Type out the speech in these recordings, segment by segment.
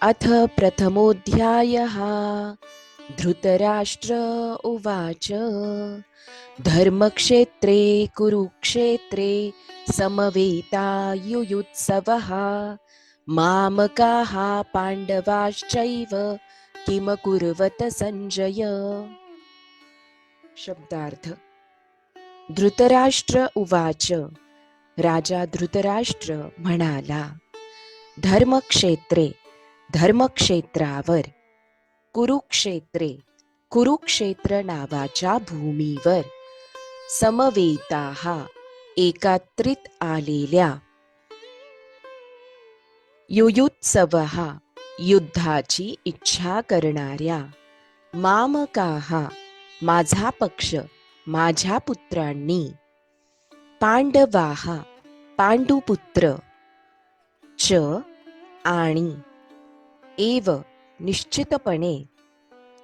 अथ प्रथमोऽध्यायः। धृतराष्ट्र उवाच धर्मक्षेत्रे कुरुक्षेत्रे समवेतायुयुत्सवः मामकाः पाण्डवाश्चैव किमकुर्वत संजय। शब्दार्थ. धृतराष्ट्र उवाच. राजा धृतराष्ट्र म्हणाला, धर्मक्षेत्रे धर्मक्षेत्रावर, कुरुक्षेत्रे कुरुक्षेत्र नावाच्या भूमीवर, समवेताः एकात्रित आलेल्या, युयुत्सवः युद्धाची इच्छा करणाऱ्या, मामकाः माझा पक्ष माझ्या पुत्रांनी, पांडवाः पांडुपुत्र, च आणि, एव निश्चितपणे,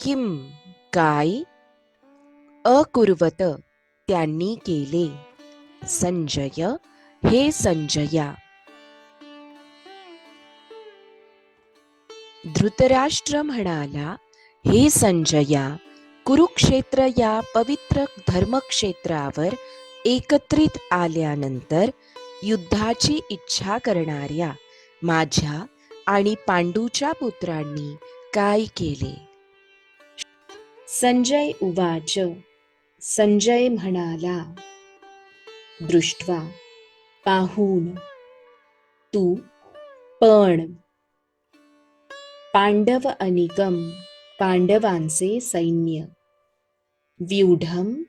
किम काय, अकुर्वत त्यांनी केले, संजय हे संजया. धृतराष्ट्र म्हणाला, हे संजया, कुरुक्षेत्र या पवित्र धर्मक्षेत्रावर एकत्रित आल्यानंतर युद्धाची इच्छा करणाऱ्या माझ्या आणि पांडूच्या पुत्रांनी काय केले. संजय उवाच. संजय म्हणाला, दृष्ट्वा पाहून, तू पण, पांडव अनिकम पांडवांचे सैन्य, व्यूढम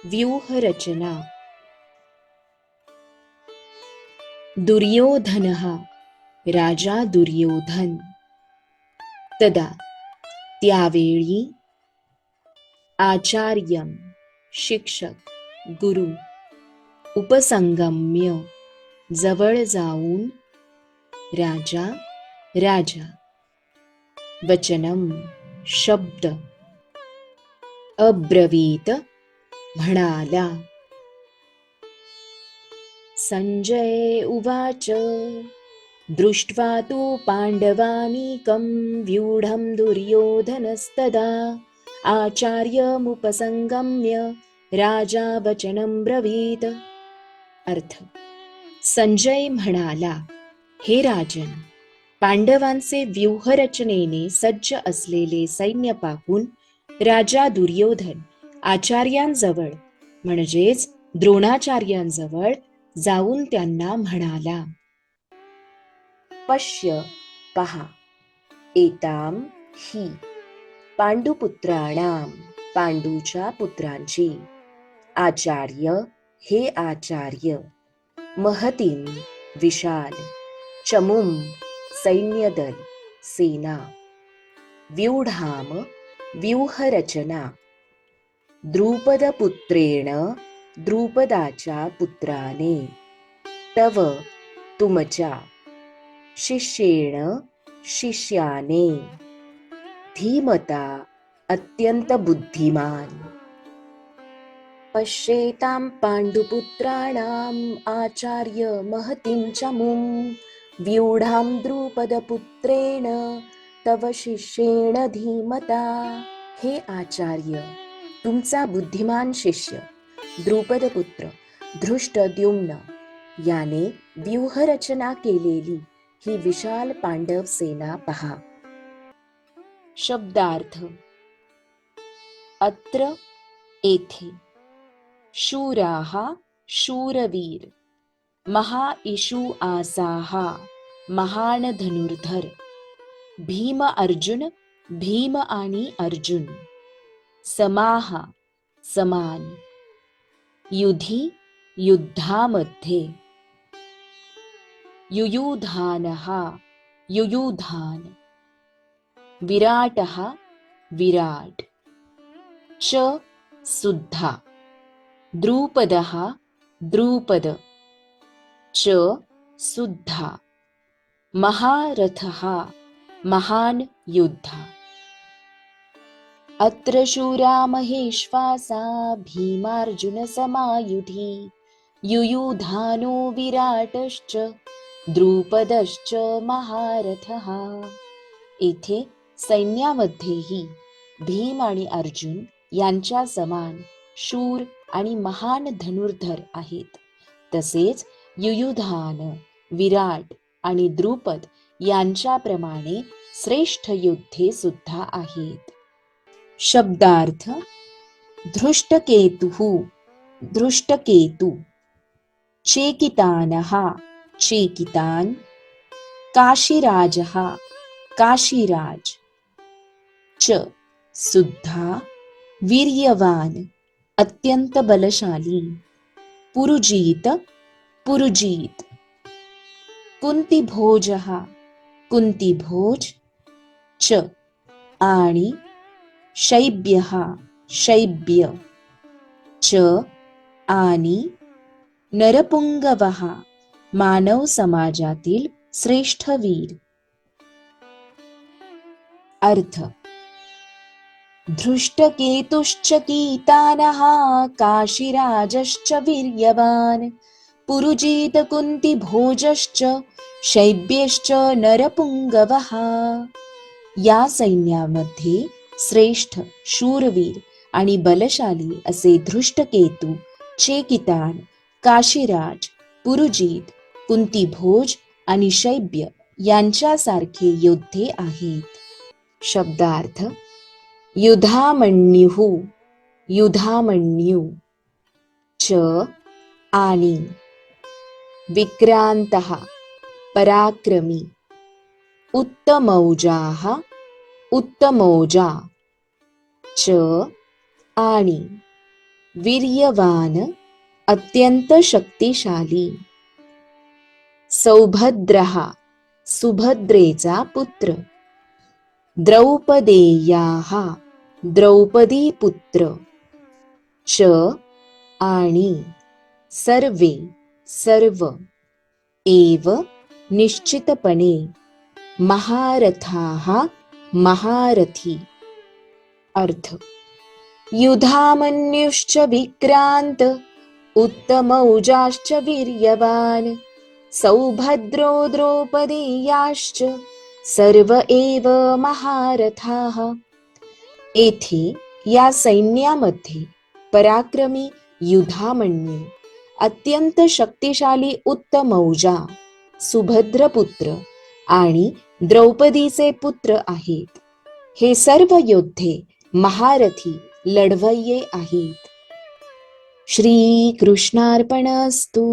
व्यूहरचना, दुर्योधनः राजा दुर्योधन, तदा त्यावेळी, आचार्यम शिक्षक गुरु, उपसंगम्य जवळ जाऊन, राजा राजा, वचनम शब्द, अब्रवीत म्हणाला. संजय उवाच. दृष्ट्वा तु पांडवानीकं व्यूढं दुर्योधनस्तदा आचार्यमुपसंगम्य राजा वचनं ब्रवीत. अर्थ. संजय म्हणाला, हे राजन, पांडवांचे व्यूहरचनेने सज्ज असलेले सैन्य पाहून राजा दुर्योधन आचार्यांजवळ म्हणजेच द्रोणाचार्यांजवळ जाऊन त्यांना म्हणाला, पश्य पहा, एताम ही पांडुपुत्राणाम पांडूच्या पुत्रांची, आचार्य हे आचार्य, महतीम विशाल, चमुम सैन्यदल सेना, व्यूढाम व्यूहरचना, द्रुपदपुत्रेण द्रुपदाच्या पुत्राने, तव तुमच्या, शिष्येण शिष्याने, धीमता अत्यंत बुद्धिमान, पश्येतां पांडुपुत्राणाम आचार्य महतीं चमुं व्यूढां द्रुपदपुत्रेण तव शिष्येण धीमता. हे आचार्य, तुमचा बुद्धिमान शिष्य द्रुपदपुत्र धृष्टद्युम्न याने व्यूहरचना केलेली ही विशाल पांडव सेना पहा. शब्दार्थ. अत्र येथे, शूराः शूरवीर, महाइषु आसाः महान धनुर्धर, भीम अर्जुन भीम आणि अर्जुन, समाः समान, युधी युद्धामध्ये, युयुधानः युयुधान, विराटः विराट, च सुद्धा, द्रुपदः द्रुपद, च सुद्धा, महारथः महान योद्धा. अत्र शूरा महेश्वासा भीमार्जुन समायुधी, युयुधानो विराटश्च द्रुपदश्च महारथः. येथे सैन्यामध्येही भीम आणि अर्जुन यांच्या समान शूर आणि महान धनुर्धर आहेत. तसेच युयुधान, विराट आणि द्रुपद यांच्याप्रमाणे श्रेष्ठ योद्धे सुद्धा आहेत. शब्दार्थ: धृष्टकेतुः धृष्टकेतु, चेकितानः चेकितान, काशीराजः काशीराज, च सुद्धा, वीर्यवान अत्यंत बलशाली, पुरुजीत पुरुजीत, कुंतीभोजः कुंतीभोज, च आणि, शैब्यः शैब्य, च आणि, नरपुंगवः मानव समाजातील श्रेष्ठ वीर. अर्थ: धृष्टकेतुश्च कीतानः काशीराजश्च वीर्यवान, पुरुजीत कुंतीभोजश्च शैब्यश्च नरपुंगवः. या सैन्यामध्ये श्रेष्ठ, शूरवीर आणि बलशाली असे धृष्टकेतू, चेकितान, काशीराज, पुरुजीत, कुंतीभोज आणि शैब्य यांच्यासारखे योद्धे आहेत. शब्दार्थ: युधामन्युः युधामन्यू, च आणि, विक्रांतः पराक्रमी, उत्तमौजाः उत्तमौजा, च आणि, वीर्यवान अत्यंत शक्तिशाली, सौभद्रः सुभद्रेचा पुत्र, द्रौपदेयाः द्रौपदी पुत्र, च आणि, सर्वे सर्व, एव निश्चितपणे, महारथाः महारथी. अर्थ: युधामन्युश्च विक्रांत, उत्तमौजाश्च वीर्यवान, सौभद्रो द्रौपदेयाश्च सर्व एव महारथाः. येथे या सैन्यामध्ये पराक्रमी युधामन्यू, अत्यंत शक्तिशाली उत्तमौजा, सुभद्रपुत्र आणि द्रौपदीचे पुत्र आहेत. हे सर्व योद्धे महारथी लढवय्ये आहेत. श्री कृष्णार्पणस्तु.